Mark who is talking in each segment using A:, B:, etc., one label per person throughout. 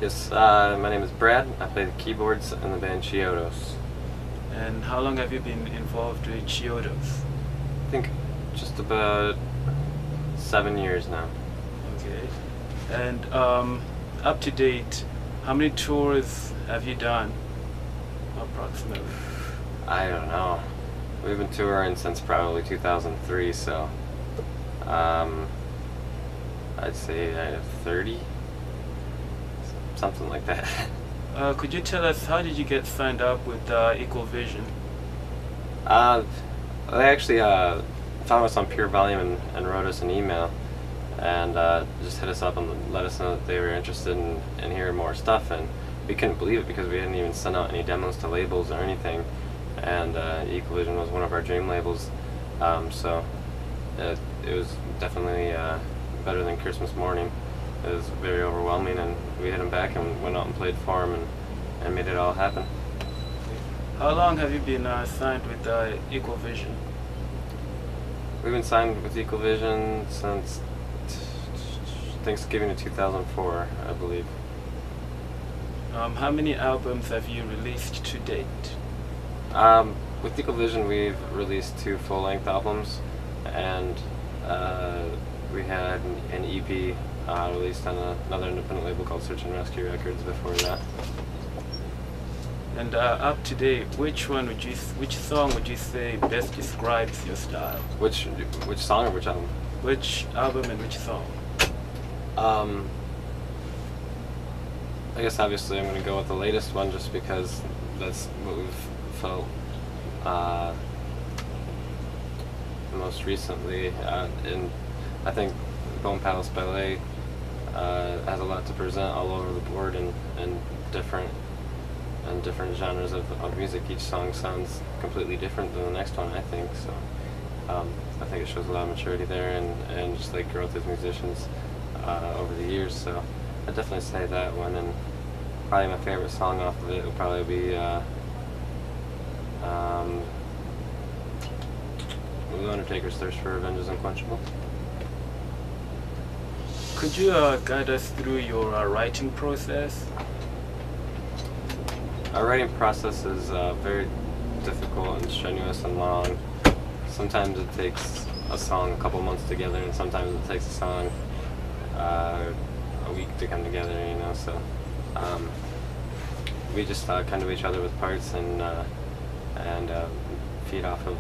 A: Yes, my name is Brad. I play the keyboards in the band Chiodos.
B: And how long have you been involved with Chiodos?
A: I think just about 7 years now.
B: Okay. And up to date, how many tours have you done, approximately?
A: I don't know. We've been touring since probably 2003, so I'd say I have 30, something like that.
B: Could you tell us, how did you get signed up with Equal Vision?
A: They actually found us on Pure Volume and wrote us an email and just hit us up and let us know that they were interested in hearing more stuff, and we couldn't believe it because we hadn't even sent out any demos to labels or anything, and Equal Vision was one of our dream labels, so it was definitely better than Christmas morning. It was very overwhelming, and we hit them back and went out and played for them and made it all happen.
B: How long have you been signed with Equal Vision?
A: We've been signed with Equal Vision since Thanksgiving of 2004, I believe.
B: How many albums have you released to date?
A: With Equal Vision, we've released 2 full-length albums, and we had an EP released on another independent label called Search and Rescue Records before that.
B: And up to date, which song would you say best describes your style?
A: Which song or which album?
B: Which album and which song?
A: I guess obviously I'm going to go with the latest one just because that's what we've felt most recently, and I think Bone Palace Ballet has a lot to present all over the board, and different genres of music. Each song sounds completely different than the next one, I think. So I think it shows a lot of maturity there, and just like growth as musicians over the years. So I'd definitely say that one, and probably my favorite song off of it would probably be The Undertaker's Thirst for Revenge is Unquenchable.
B: Could you guide us through your writing process?
A: Our writing process is very difficult and strenuous and long. Sometimes it takes a song a couple months together, and sometimes it takes a song a week to come together, you know, so we just come to each other with parts and feed off of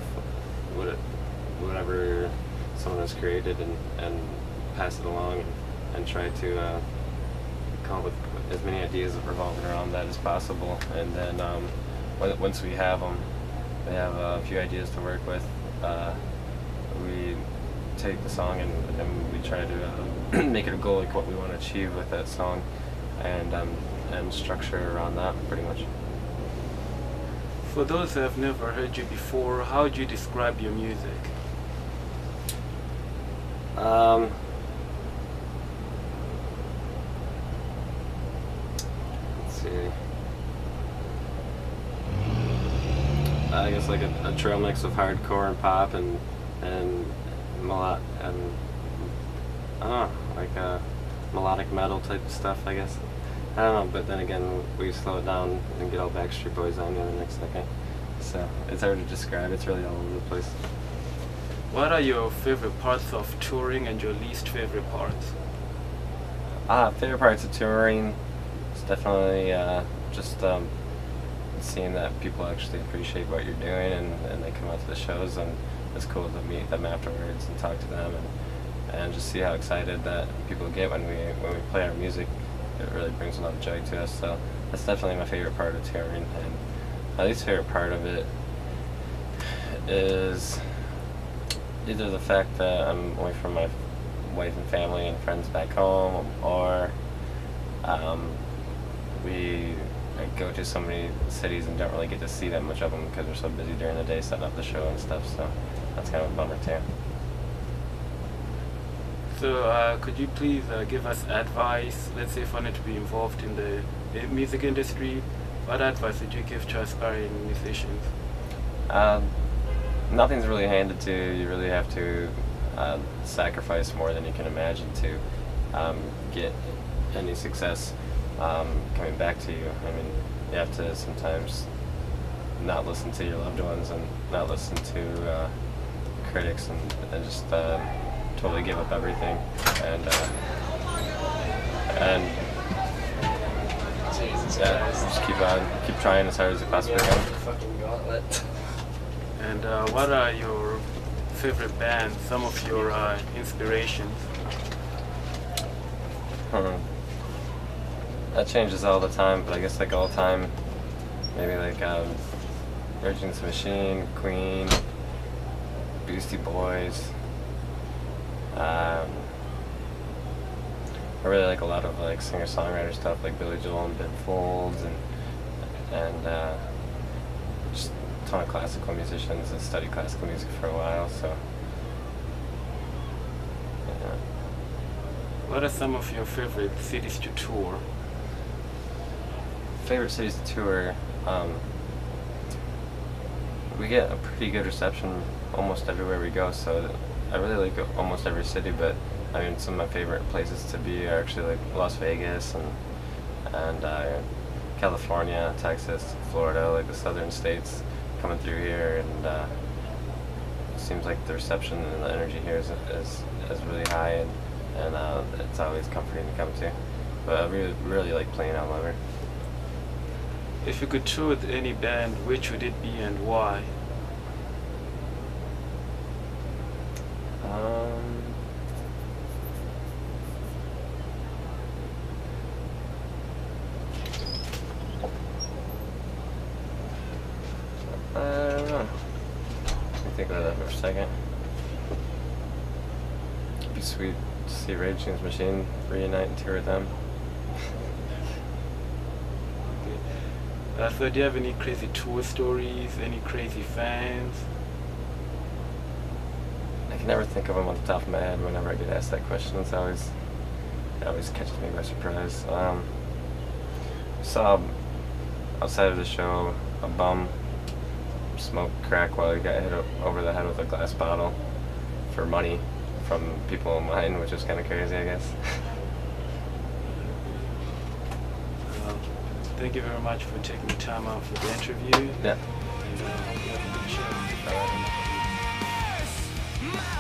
A: whatever someone has created and pass it along and try to come up with as many ideas revolving around that as possible. And then once we have them, we have a few ideas to work with, we take the song and we try to make it a goal, like what we want to achieve with that song, and structure around that pretty much.
B: For those who have never heard you before, how would you describe your music?
A: Let's see. I guess like a trail mix of hardcore and pop and I don't know, like melodic metal type of stuff, I guess. I don't know, but then again, we slow it down and get all Backstreet Boys on you the next second. So it's hard to describe. It's really all over the place.
B: What are your favorite parts of touring and your least favorite parts?
A: Favorite parts of touring is definitely just seeing that people actually appreciate what you're doing, and they come out to the shows, and it's cool to meet them afterwards and talk to them and just see how excited that people get when we play our music. It really brings a lot of joy to us, so that's definitely my favorite part of touring. And my least favorite part of it is either the fact that I'm away from my wife and family and friends back home, or we go to so many cities and don't really get to see that much of them because we're so busy during the day setting up the show and stuff, so that's kind of a bummer too.
B: So could you please give us advice, let's say if I wanted to be involved in the music industry, what advice would you give to aspiring musicians?
A: Nothing's really handed to you. You really have to sacrifice more than you can imagine to get any success. coming back to you. I mean, you have to sometimes not listen to your loved ones and not listen to critics and just totally give up everything and yeah, just keep trying as hard as you possibly can.
C: Fucking gauntlet.
B: And what are your favorite bands, some of your inspirations?
A: That changes all the time, but I guess like all time, maybe like Rage Against the Machine, Queen, Beastie Boys. I really like a lot of like singer-songwriter stuff, like Billy Joel and Ben Folds, and just a ton of classical musicians. I studied classical music for a while, so yeah.
B: What are some of your favorite cities to tour?
A: Favorite cities to tour? We get a pretty good reception almost everywhere we go, so I really like almost every city, but I mean, some of my favorite places to be are actually like Las Vegas and California, Texas, Florida, like the southern states coming through here, and it seems like the reception and the energy here is really high, and it's always comforting to come to. But I really like playing all over.
B: If you could tour with any band, which would it be and why?
A: I don't know. Let me think about that for a second. It'd be sweet to see Rage Against the Machine reunite and tour with them.
B: So do you have any crazy tour stories, any crazy fans?
A: I can never think of them on the top of my head whenever I get asked that question. It always catches me by surprise. Saw outside of the show a bum smoke crack while he got hit over the head with a glass bottle for money from people in line, which is kind of crazy, I guess.
B: Thank you very much for taking the time out for the interview.
A: Yeah.
B: And hope you have a good show.